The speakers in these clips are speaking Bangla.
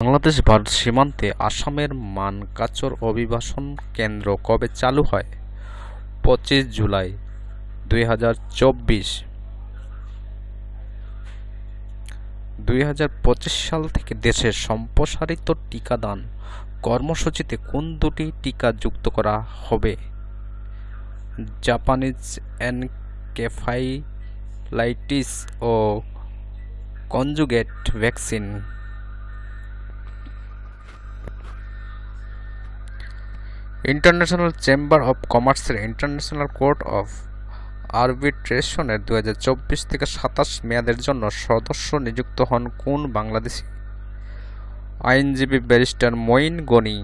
বাংলাদেশ ভারত সীমান্তে আসামের মানকাচর অভিবাসন কেন্দ্র কবে চালু হয়? 25 জুলাই 2024। 2025 সাল থেকে দেশের সম্প্রসারিত টিকাদান কর্মসূচিতে কোন দুটি টিকা যুক্ত করা হবে? জাপানিজ এনকেফালাইটিস ও conjugate vaccine. International chamber of কমার্সের ইন্টারন্যাশনাল কোর্ট অফ আরবিট্রেশনের 2024 থেকে 27 মেয়াদের জন্য সদস্য নিযুক্ত হন কোন বাংলাদেশি আইনজীবী ব্যারিস্টার মঈন গনি।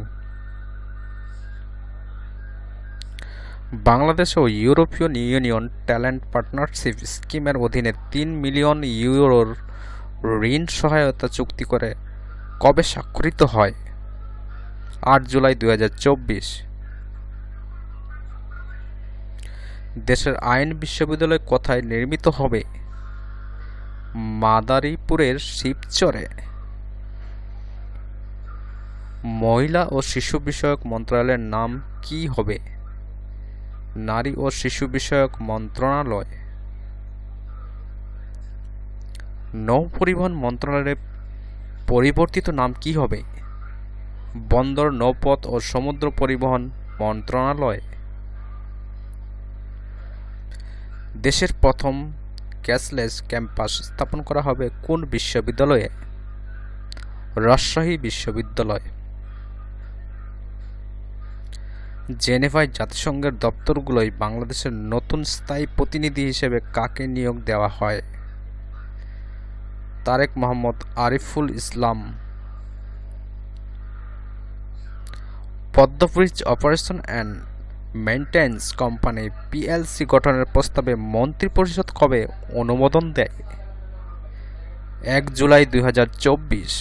বাংলাদেশ ও ইউরোপীয় ইউনিয়ন ট্যালেন্ট পার্টনারশিপ স্কিমের অধীনে 3 মিলিয়ন ইউরোর ঋণ সহায়তা চুক্তি করে কবে স্বাক্ষরিত হয়? 8 জুলাই 2024। দেশের আইন বিশ্ববিদ্যালয় কোথায় নির্মিত হবে? মাদারীপুরের শিবচরে। মহিলা ও শিশু বিষয়ক মন্ত্রণালয়ের নাম কি হবে? নারী ও শিশু বিষয়ক মন্ত্রণালয়। নৌ পরিবহন মন্ত্রণালয়ের পরিবর্তিত নাম কি হবে? বন্দর নৌপথ ও সমুদ্র পরিবহন মন্ত্রণালয়। দেশের প্রথম ক্যাশলেস ক্যাম্পাস স্থাপন করা হবে কোন বিশ্ববিদ্যালয়ে? রাজশাহী বিশ্ববিদ্যালয়। জেনেভায় জাতিসংঘের দপ্তরগুলোয় বাংলাদেশের নতুন স্থায়ী প্রতিনিধি হিসেবে কাকে নিয়োগ দেওয়া হয়? Tarek Mohammad Ariful Islam. Padma bridge operation and maintenance company PLC গঠনের প্রস্তাবে মন্ত্রিপরিষদ কবে অনুমোদন দেয়? 1 জুলাই 2024।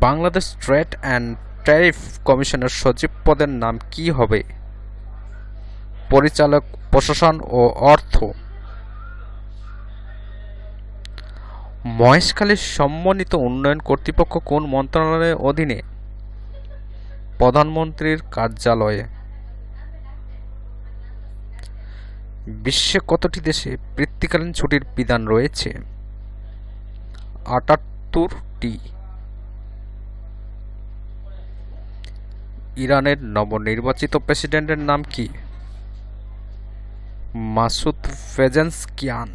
বাংলাদেশ ট্রেড অ্যান্ড ট্যারিফ কমিশনের সচিব পদের নাম কি হবে? পরিচালক প্রশাসন ও অর্থ। মহেশখালীর সমন্বিত উন্নয়ন কর্তৃপক্ষ কোন মন্ত্রণালয়ের অধীনে? প্রধানমন্ত্রীর কার্যালয়ে। বিশ্বে কতটি দেশে বৃত্তিকালীন ছুটির বিধান রয়েছে? 78টি। ইরানের নবনির্বাচিত প্রেসিডেন্টের নাম কি? Masoud Pezeshkian.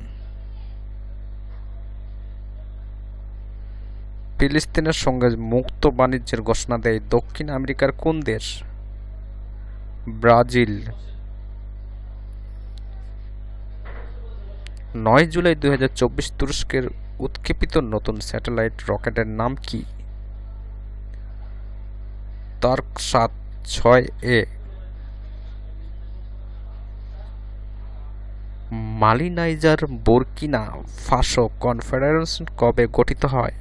ফিলিস্তিনের সঙ্গে মুক্ত বাণিজ্যের ঘোষণা দেয় দক্ষিণ আমেরিকার কোন দেশ? ব্রাজিল। 9 জুলাই 2024 তুরস্কের উৎক্ষেপিত নতুন স্যাটেলাইট রকেটের নাম কি? Türk 7-6A। মালি নাইজার বুরকিনা ফাসো কনফেডারেশন কবে গঠিত হয়?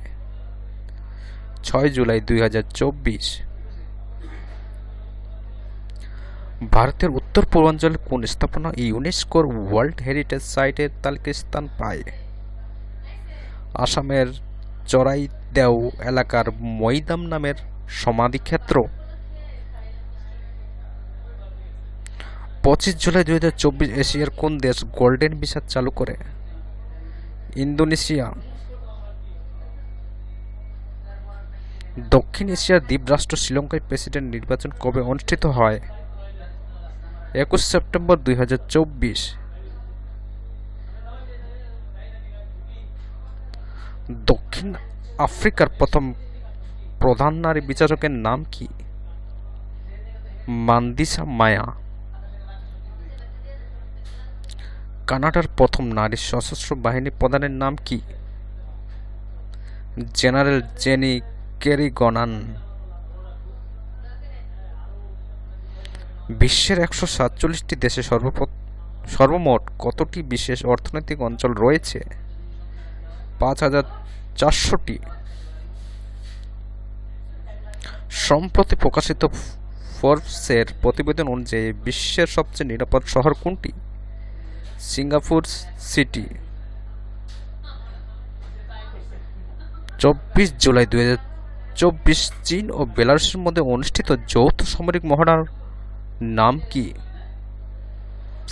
6 জুলাই 2024। ভারতের উত্তর পূর্বাঞ্চলের কোন স্থাপনা ইউনেস্কোর ওয়ার্ল্ড হেরিটেজ সাইটের তালিকায় স্থান পায়? আসামের চরাইদেও এলাকার মৈদাম নামের সমাধিক্ষেত্র। 25 জুলাই 2024 এশিয়ার কোন দেশ গোল্ডেন ভিসা চালু করে? ইন্দোনেশিয়া। দক্ষিণ এশিয়ার দ্বীপরাষ্ট্র শ্রীলঙ্কায় প্রেসিডেন্ট নির্বাচন কবে অনুষ্ঠিত হয়? 21 সেপ্টেম্বর 2024। দক্ষিণ আফ্রিকার প্রথম প্রধান নারী বিচারকের নাম কি? মান্দিসা মায়া। কানাডার প্রথম নারী সশস্ত্র বাহিনী প্রধানের নাম কি? General Jennie Carignan. বিশ্বের 147টি দেশে সর্বমোট কতটি বিশেষ অর্থনৈতিক অঞ্চল রয়েছে? 5400টি। সম্প্রতি প্রকাশিত ফোর্বসের প্রতিবেদন অনুযায়ী বিশ্বের সবচেয়ে নিরাপদ শহর কোনটি? Singapore city. 24 জুলাই 2024 চীন ও বেলারুশের মধ্যে অনুষ্ঠিত যৌথ সামরিক মহড়ার নাম কি?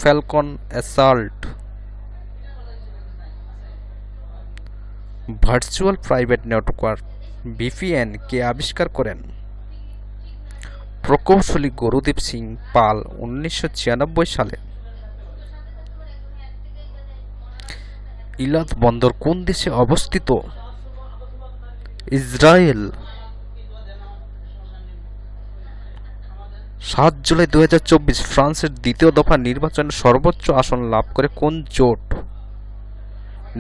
Falcon Assault. Virtual private network VPN কে আবিষ্কার করেন? প্রকৌশলী গুরুদেব সিং পাল 1996 সালে। ইলাদ বন্দর কোন দেশে অবস্থিত? ইসরায়েল। 7 জুলাই 2024 ফ্রান্সের দ্বিতীয় দফা নির্বাচনে সর্বোচ্চ আসন লাভ করে কোন জোট?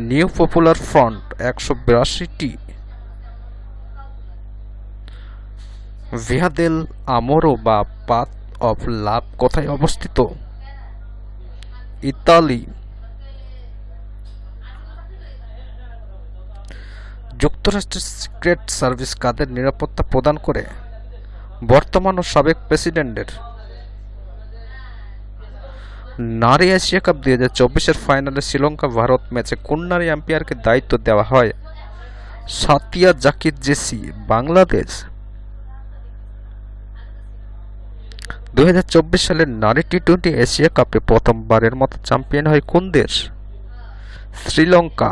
নিউ পপুলার ফ্রন্ট 182টি। ভিয়াদেল আমোরো বা পাথ অফ লাভ কোথায় অবস্থিত? ইতালি। যুক্তরাষ্ট্রের সিক্রেট সার্ভিস কাদের নিরাপত্তা প্রদান করে? বর্তমান ও সাবেক প্রেসিডেন্টের। নারী এশিয়া কাপ 2024 ফাইনালে শ্রীলঙ্কা ভারত ম্যাচে কোন নারী আম্পায়ারকে দায়িত্ব দেওয়া হয়? সাতিয়া জাকির জেসি, বাংলাদেশ। 2024 সালের নারী টি-20 এশিয়া কাপে প্রথমবারের মতো চ্যাম্পিয়ন হয় কোন দেশ? শ্রীলঙ্কা।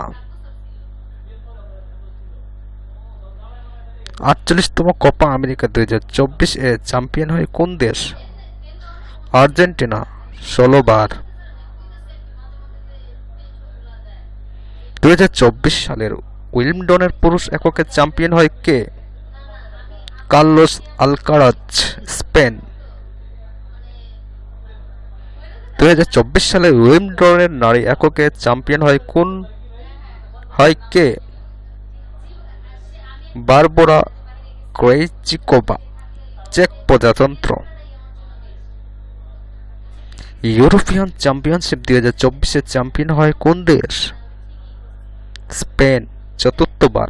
48তম কোপা আমেরিকা 2024 এ চ্যাম্পিয়ন হয় কোন দেশ? আর্জেন্টিনা, 16 বার। 2024 সালের উইম্বলডনের পুরুষ এককে চ্যাম্পিয়ন হয় কে? Carlos Alcaraz, Spain. 2024 সালে উইম্বলডনের নারী এককে চ্যাম্পিয়ন হয় কে? বারবোরা ক্রেইজিকোভা, চেক প্রজাতন্ত্র। ইউরোপিয়ান চ্যাম্পিয়নশিপ 2024 চ্যাম্পিয়ন হয় কোন দেশ? স্পেন, 4বার।